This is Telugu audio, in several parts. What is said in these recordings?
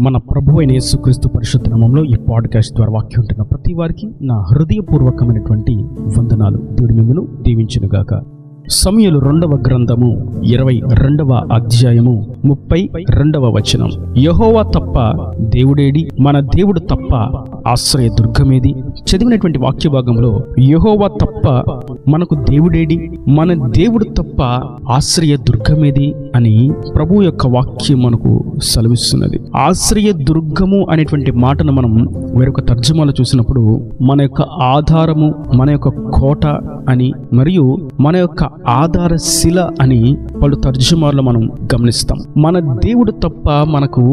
మన ప్రభువైన యేసుక్రీస్తు పరిశుద్ధ నామములో ఈ పాడ్కాస్ట్ ద్వారా వాక్యం ఉంటున్న ప్రతి వారికి నా హృదయపూర్వకమైనటువంటి వందనాలు. దేవుడు మిమ్మును దీవించునుగాక. సమూయేలు 2వ గ్రంథము 22వ అధ్యాయము 32వ వచనం. యెహోవా తప్ప దేవుడేడి, మన దేవుడు తప్ప ఆశ్రయ దుర్గమేది. చదివినటువంటి వాక్య భాగంలో యెహోవా తప్ప మనకు దేవుడేడి, మన దేవుడు తప్ప ఆశ్రయ దుర్గమేది అని ప్రభు యొక్క వాక్యం మనకు సెలవిస్తున్నది. ఆశ్రయ దుర్గము అనేటువంటి మాటను మనం వేరొక తర్జుమాలో చూసినప్పుడు మన యొక్క ఆధారము, మన యొక్క కోట అని, మరియు మన యొక్క ఆధార శిల అని పలు తర్జుమాల్లో మనం గమనిస్తాం. మన దేవుడు తప్ప మనకు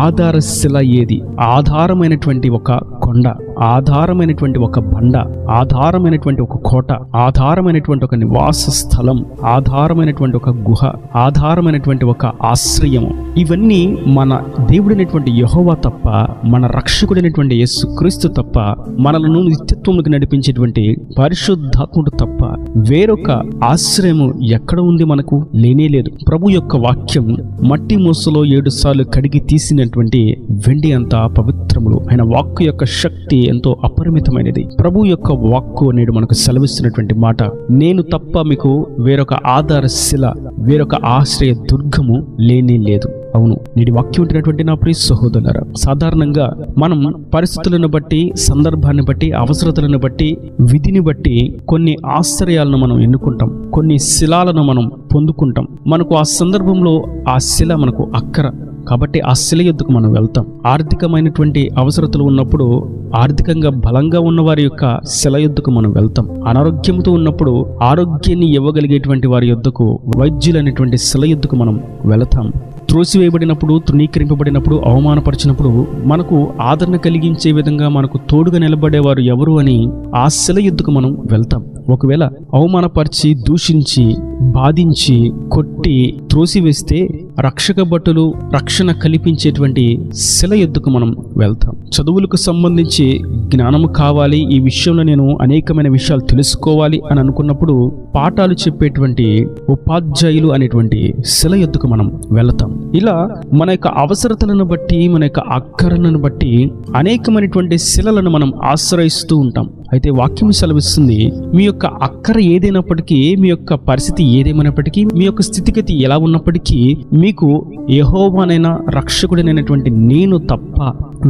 ఆధార శిల ఏది? ఆధారమైనటువంటి ఒక కొండ, ఆధారమైనటువంటి ఒక బండ, ఆధారమైనటువంటి ఒక కోట, ఆధారమైనటువంటి ఒక నివాస స్థలం, ఆధారమైనటువంటి ఒక గుహ, ఆధారమైనటువంటి ఒక ఆశ్రయము. ఇవన్నీ మన దేవుడైనటువంటి యెహోవా తప్ప, మన రక్షకుడైనటువంటి యేసుక్రీస్తు తప్ప, మనలను నిత్యత్వములకు నడిపించేటువంటి పరిశుద్ధాత్ముడు తప్ప వేరొక ఆశ్రయము ఎక్కడ ఉంది? మనకు లేనే లేదు. ప్రభు యొక్క వాక్యం మట్టి మూసలో 7 సార్లు కడిగి తీసినటువంటి వెండి అంత పవిత్రములు. ఆయన వాక్కు యొక్క శక్తి ఎంతో అపరిమితమైనది. ప్రభు యొక్క వాక్కు నేడు మనకు సెలవిస్తున్నటువంటి మాట, నేను తప్ప మీకు వేరొక ఆధార శిల, వేరొక ఆశ్రయ దుర్గము లేనే లేదు. అవును, నేటి వాక్యం ఉంటున్నటువంటి నా ప్రియ సహోదరులారా, సాధారణంగా మనం పరిస్థితులను బట్టి, సందర్భాన్ని బట్టి, అవసరతలను బట్టి, విధిని బట్టి కొన్ని ఆశ్రయాలను మనం ఎన్నుకుంటాం, కొన్ని శిలాలను మనం పొందుకుంటాం. మనకు ఆ సందర్భంలో ఆ శిల మనకు అక్కర కాబట్టి ఆ శిల యొద్దకు మనం వెళ్తాం. ఆర్థికమైనటువంటి అవసరతలు ఉన్నప్పుడు ఆర్థికంగా బలంగా ఉన్న వారి యొక్క శిల యొద్దకు మనం వెళ్తాం. అనారోగ్యంతో ఉన్నప్పుడు ఆరోగ్యాన్ని ఇవ్వగలిగేటువంటి వారి యొద్దకు, వైద్యులైనటువంటి శిల యొద్దకు మనం వెళతాం. త్రోసివేయబడినప్పుడు, తృణీకరింపబడినప్పుడు, అవమానపరిచినప్పుడు మనకు ఆదరణ కలిగించే విధంగా మనకు తోడుగా నిలబడేవారు ఎవరు అని ఆ శిల యొద్దకు మనం వెళ్తాం. ఒకవేళ అవమానపరిచి, దూషించి, బాధించి, కొట్టి, త్రోసివేస్తే రక్షక భటులు రక్షణ కల్పించేటువంటి శిల యొద్దకు మనం వెళ్తాం. చదువులకు సంబంధించి జ్ఞానము కావాలి, ఈ విషయంలో నేను అనేకమైన విషయాలు తెలుసుకోవాలి అని అనుకున్నప్పుడు పాఠాలు చెప్పేటువంటి ఉపాధ్యాయులు అనేటువంటి శిల యొద్దకు మనం వెళతాం. ఇలా మన యొక్క అవసరతలను బట్టి, మన యొక్క అక్కరలను బట్టి అనేకమైనటువంటి శిలలను మనం ఆశ్రయిస్తూ ఉంటాం. అయితే వాక్యం సెలవిస్తుంది, మీ యొక్క అక్కర ఏదైనప్పటికీ, మీ యొక్క పరిస్థితి ఏదేమైనప్పటికీ, మీ యొక్క స్థితిగతి ఎలా ఉన్నప్పటికీ మీకు యెహోవానైనా రక్షకుడినైనటువంటి నేను తప్ప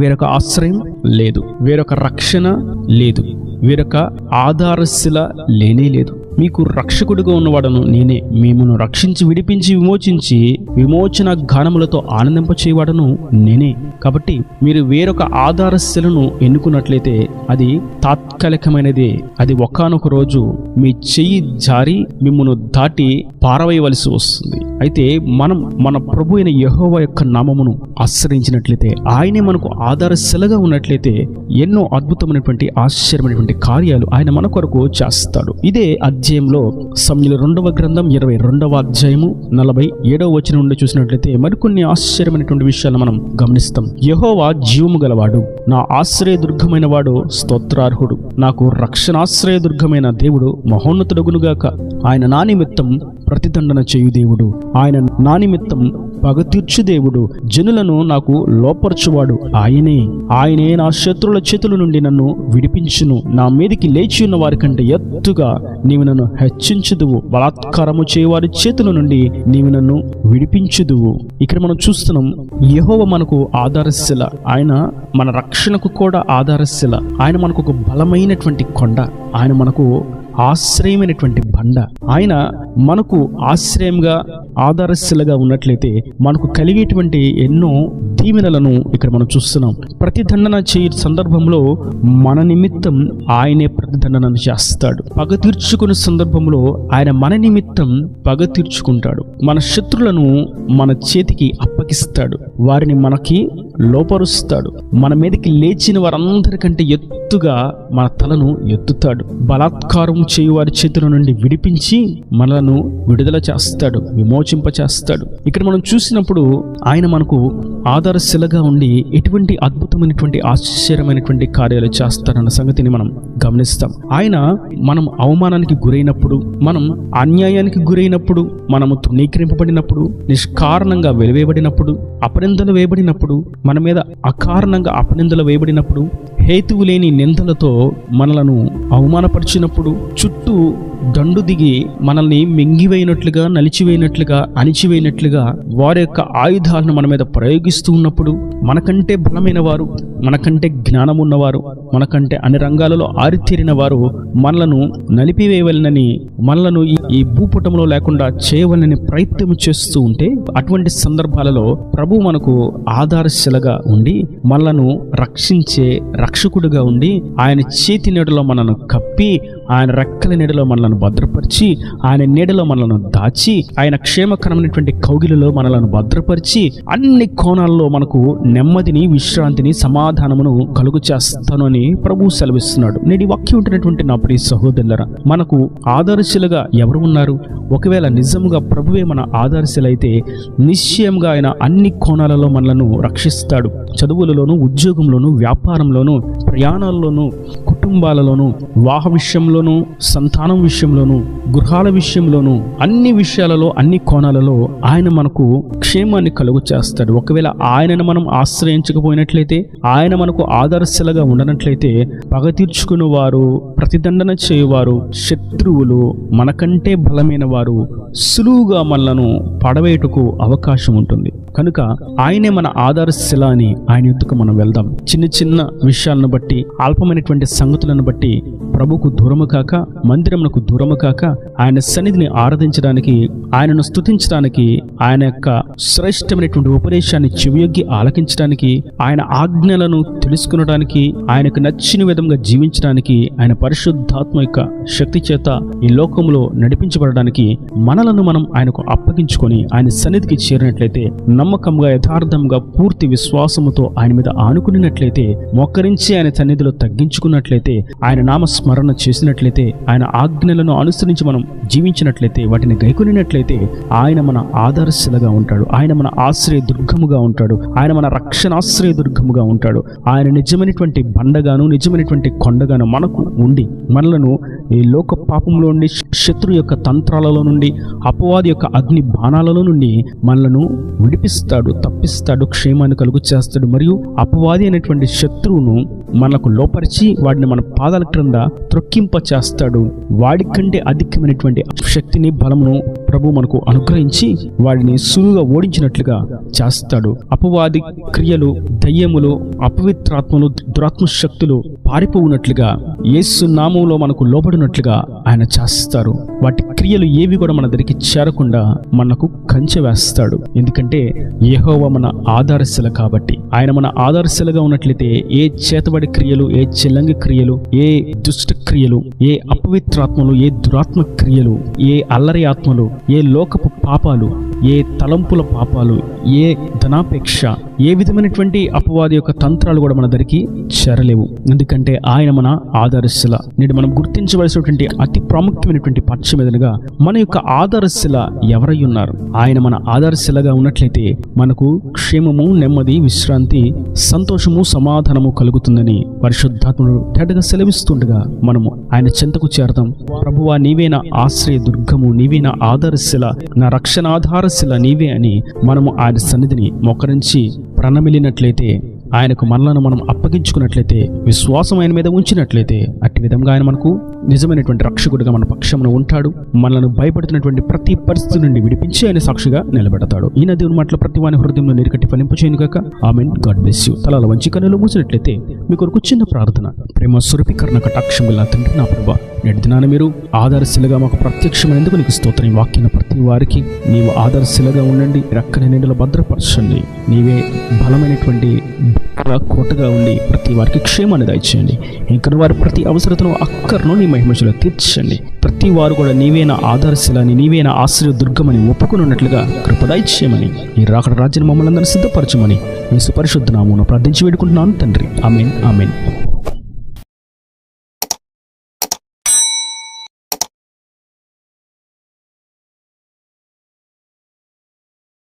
వేరొక ఆశ్రయం లేదు, వేరొక రక్షణ లేదు, వేరొక ఆధారశిల లేనే లేదు. మీకు రక్షకుడిగా ఉన్నవాడను నేనే. మిమ్మును రక్షించి, విడిపించి, విమోచించి విమోచన గానములతో ఆనందింపచేయవాడను నేనే. కాబట్టి మీరు వేరొక ఆధారశిలను ఎన్నుకున్నట్లయితే అది తాత్కాలికమైనదే. అది ఒకానొక రోజు మీ చెయ్యి జారి మిమ్మును దాటి పారవేయవలసి వస్తుంది. అయితే మనం మన ప్రభు అయిన యెహోవా యొక్క నామమును ఆశ్రయించినట్లయితే, ఆయనే మనకు ఆధారశిలగా ఉన్నట్లయితే ఎన్నో అద్భుతమైనటువంటి, ఆశ్చర్యమైనటువంటి కార్యాలు ఆయన మన కొరకు చేస్తాడు. ఇదే అధ్యాయంలో సమూయేలు 2వ గ్రంథం 22వ అధ్యాయము 47వ వచనం నుండి చూసినట్లయితే మరికొన్ని ఆశ్చర్యమైనటువంటి విషయాలను మనం గమనిస్తాం. యెహోవా జీవము గలవాడు, నా ఆశ్రయ దుర్గమైన వాడు స్తోత్రార్హుడు. నాకు రక్షణాశ్రయ దుర్గమైన దేవుడు మహోన్నతుడగునుగాక. ఆయన నా నిమిత్తం ప్రతిదండన చేయు దేవుడు, ఆయన నా నిమిత్తం పగ తీర్చు దేవుడు. జనులను నాకు లోపరచువాడు ఆయనే నా శత్రువుల చేతుల నుండి నన్ను విడిపించును. నా మీదికి లేచి ఉన్న వారి కంటే ఎత్తుగా నీవు నన్ను హెచ్చించుదువు. బలాత్కారము చేయవారి చేతుల నుండి నీవు నన్ను విడిపించుదువు. ఇక్కడ మనం చూస్తున్నాం, యెహోవా మనకు ఆధారశిల, ఆయన మన రక్షణకు కూడా ఆధారశిల, ఆయన మనకు ఒక బలమైనటువంటి కొండ, ఆయన మనకు ఆశ్రయమైనటువంటి బండ. ఆయన మనకు ఆశ్రయంగా, ఆధారశిలగా ఉన్నట్లయితే మనకు కలిగేటువంటి ఎన్నో దీవెనలను ఇక్కడ మనం చూస్తున్నాం. ప్రతిదండన చేయ సందర్భంలో మన నిమిత్తం ఆయనే ప్రతిదండనను చేస్తాడు. పగ తీర్చుకునే సందర్భంలో ఆయన మన నిమిత్తం పగ తీర్చుకుంటాడు. మన శత్రులను మన చేతికి అప్పగిస్తాడు, వారిని మనకి లోపరుస్తాడు. మన మీదకి లేచిన వారందరికంటే ఎత్తుగా మన తలను ఎత్తుతాడు. బలాత్కారం చేయువారి చేతుల నుండి విడిపించి మనలను మనలను విడుదల చేస్తాడు, విమోచింప చేస్తాడు. ఇక్కడ మనం చూసినప్పుడు ఆయన మనకు ఆధారశిలగా ఉండి ఎటువంటి అద్భుతమైనటువంటి ఆశ్చర్యమైనటువంటి కార్యాలు చేస్తారన్న సంగతిని మనం గమనిస్తాం. ఆయన మనం అవమానానికి గురైనప్పుడు, మనం అన్యాయానికి గురైనప్పుడు, మనము తృణీకరింపబడినప్పుడు, నిష్కారణంగా వెలివేయబడినప్పుడు, అపనిందలు వేయబడినప్పుడు, మన మీద అకారణంగా అపనిందలు వేయబడినప్పుడు, హేతువు లేని నిందలతో మనలను అవమానపరిచినప్పుడు, చుట్టూ దండు దిగి మనల్ని మింగివేయినట్లుగా, నలిచివేయినట్లుగా, అణిచివేయినట్లుగా వారి యొక్క ఆయుధాలను మన మీద ప్రయోగిస్తూ ఉన్నప్పుడు, మనకంటే బలమైన వారు, మనకంటే జ్ఞానం ఉన్నవారు, మనకంటే అన్ని రంగాలలో ఆరితేరిన వారు మనలను నలిపివేయవలనని, మనలను ఈ భూపటంలో లేకుండా చేయవలనని ప్రయత్నం చేస్తూ ఉంటే, అటువంటి సందర్భాలలో ప్రభు మనకు ఆధారశిలగా ఉండి మనలను రక్షించే రక్షకుడుగా ఉండి ఆయన చేతి నీడలో మనను కప్పి, ఆయన రెక్కల నీడలో మనలను భద్రపరిచి, ఆయన నీడలో మనలను దాచి, ఆయన క్షేమకరమైనటువంటి కౌగిలిలో మనలను భద్రపరిచి, అన్ని కోణాల్లో మనకు నెమ్మదిని, విశ్రాంతిని, సమాధానమును కలుగు చేస్తాను అని ప్రభు సెలవిస్తున్నాడు. నేటి వాక్యం ఉంటున్నటువంటి నా ప్రియ సహోదరులారా, మనకు ఆదర్శులుగా ఎవరు ఉన్నారు? ఒకవేళ నిజముగా ప్రభువే మన ఆదర్శులైతే నిశ్చయంగా ఆయన అన్ని కోణాలలో మనలను రక్షిస్తాడు. చదువులలోను, ఉద్యోగంలోను, వ్యాపారంలోను, ప్రయాణాల్లోనూ, కుటుంబాలలోను, వివాహ విషయంలోను, సంతానం విషయంలోను, గృహాల విషయంలోను, అన్ని విషయాలలో, అన్ని కోణాలలో ఆయన మనకు క్షేమాన్ని కలుగు చేస్తాడు. ఒకవేళ ఆయనను మనం ఆశ్రయించకపోయినట్లయితే, ఆయన మనకు ఆదర్శలుగా ఉండనట్లయితే, పగ తీర్చుకుని వారు, ప్రతిదండన చేయువారు, శత్రువులు, మనకంటే బలమైన వారు సులువుగా మనలను పడవేటుకు అవకాశం ఉంటుంది. కనుక ఆయనే మన ఆదర్శశిల అని ఆయన ఎద్దుకు మనం వెళ్దాం. చిన్న చిన్న విషయాలను బట్టి, అల్పమైనటువంటి సంగతులను బట్టి ప్రభుకు దూరము కాక, మందిరమునకు దూరము కాక, ఆయన సన్నిధిని ఆరాధించడానికి, ఆయనను స్తుతించడానికి, ఆయన యొక్క శ్రేష్టమైనటువంటి ఉపదేశాన్ని చెవియొగ్గి ఆలకించడానికి, ఆయన ఆజ్ఞలను తెలుసుకునడానికి, ఆయనకు నచ్చిన విధంగా జీవించడానికి, ఆయన పరిశుద్ధాత్మ యొక్క శక్తి చేత ఈ లోకంలో నడిపించబడడానికి మనలను మనం ఆయనకు అప్పగించుకొని ఆయన సన్నిధికి చేరినట్లయితే, నమ్మకంగా, యథార్థంగా, పూర్తి విశ్వాసముతో ఆయన మీద ఆనుకున్నట్లయితే, మోకరించి ఆయన సన్నిధిలో తగ్గించుకున్నట్లయితే, ఆయన నామస్మరణ చేసినట్లయితే, ఆయన ఆజ్ఞలను అనుసరించి మనం జీవించినట్లయితే, వాటిని గైకొనినట్లయితే ఆయన మన ఆదర్శలుగా ఉంటాడు. ఆయన మన ఆశ్రయ దుర్గముగా ఉంటాడు. ఆయన మన రక్షణాశ్రయ దుర్గముగా ఉంటాడు. ఆయన నిజమైనటువంటి బండగాను, నిజమైనటువంటి కొండగాను మనకు ఉండి మనలను ఈ లోక పాపంలో నుండి, శత్రు యొక్క తంత్రాలలో నుండి, అపవాది యొక్క అగ్ని బాణాలలో నుండి మనలను విడిపిస్తాడు, తప్పిస్తాడు, క్షేమాన్ని కలుగు చేస్తాడు. మరియు అపవాది అనేటువంటి శత్రువును మనకు లోపరిచి వాడిని మన పాదాల క్రింద త్రొక్కింప చేస్తాడు. వాడికంటే అధికమైనటువంటి శక్తిని, బలమును ప్రభు మనకు అనుగ్రహించి వాడిని సులువుగా ఓడించినట్లుగా చేస్తాడు. అపవాది క్రియలు, దయ్యములు, అపవిత్రాత్మలు, దురాత్మ శక్తులు పారిపోవునట్లుగా, యేసు నామములో మనకు లోబడినట్లుగా ఆయన చేస్తారు. వాటి క్రియలు ఏవి కూడా మన దగ్గరికి చేరకుండా మనకు కంచె వేస్తాడు. ఎందుకంటే యెహోవా మన ఆదర్శల కాబట్టి. ఆయన మన ఆదర్శలుగా ఉన్నట్లయితే ఏ చేతబడి క్రియలు, ఏ చెల్లంగి క్రియలు, ఏ దుష్ట క్రియలు, ఏ అపవిత్రాత్మలు, ఏ దురాత్మ క్రియలు, ఏ అల్లరి ఆత్మలు, ఏ లోకపు పాపాలు, ఏ తలంపుల పాపాలు, ఏ ధనాపేక్ష, ఏ విధమైనటువంటి అపవాది యొక్క తంత్రాలు కూడా మన దగ్గరికి చేరలేవు. ఎందుకంటే ఆయన మన ఆదర్శల. నేడు మనం గుర్తించవలసినటువంటి అతి ప్రాముఖ్యమైనటువంటి పక్షమేదనగా మన యొక్క ఆదర్శల ఎవరై ఉన్నారు. ఆయన మన ఆదర్శలుగా ఉన్నట్లయితే మనకు క్షేమము, నెమ్మది, విశ్రాంతి, సంతోషము, సమాధానము కలుగుతుందని పరిశుద్ధాత్ముడు తేటగా సెలవిస్తుండగా మనము ఆయన చెంతకు చేరదాం. ప్రభువా, నీవే నా ఆశ్రయ దుర్గము, నీవే నా ఆదర్శల, నా రక్షణాధారశిల నీవే అని మనము ఆయన సన్నిధిని మోకరించి ప్రణమిలినట్లయితే, ఆయనకు మనలను మనం అప్పగించుకున్నట్లయితే, విశ్వాసం ఆయన మీద ఉంచినట్లయితే, అట్టి విధంగా ఆయన మనకు నిజమైనటువంటి రక్షకుడిగా మన పక్షమున ఉంటాడు. మనలను భయపడుతున్నటువంటి ప్రతి పరిస్థితి నుండి విడిపించి ఆయన సాక్షిగా నిలబెడతాడు. ఈయన దేవుని మాటలు ప్రతి వాని హృదయంలో నీరుకట్టి ఫలింపచేయును గాక. ఆమేన్. God bless you. తలల వంచి కన్నులు మూసినట్లయితే మీ కొరకు చిన్న ప్రార్థన. ప్రేమ స్వరూపీకరణ కటాక్షం గల తండ్రి, నా ప్రభువా, నేటి దినాన మీరు ఆదర్శలుగా మాకు ప్రత్యక్షమైనందుకు నీకు స్తోత్రం. ఈ వాక్యం ప్రతి వారికి నీవు ఆదర్శలుగా ఉండండి, రక్కని నీడలో భద్రపరచండి. నీవే బలమైనటువంటి కోటగా ఉండి ప్రతి వారికి క్షేమాన్ని దయచేయండి. ఇంకా వారి ప్రతి అవసరతను, అక్కర్ను నీ మహిమలో తీర్చండి. ప్రతి వారు కూడా నీవేన ఆదర్శలని, నీవేన ఆశ్రయ దుర్గమని ఒప్పుకుని ఉన్నట్లుగా కృప దయచేయమని, ఈ రాకడ రాజ్యాన్ని మమ్మల్ని అందరినీ సిద్ధపరచమని యేసు పరిశుద్ధ నామమున ప్రార్థించి వేడుకుంటున్నాను తండ్రి. ఆమేన్. ఆమేన్.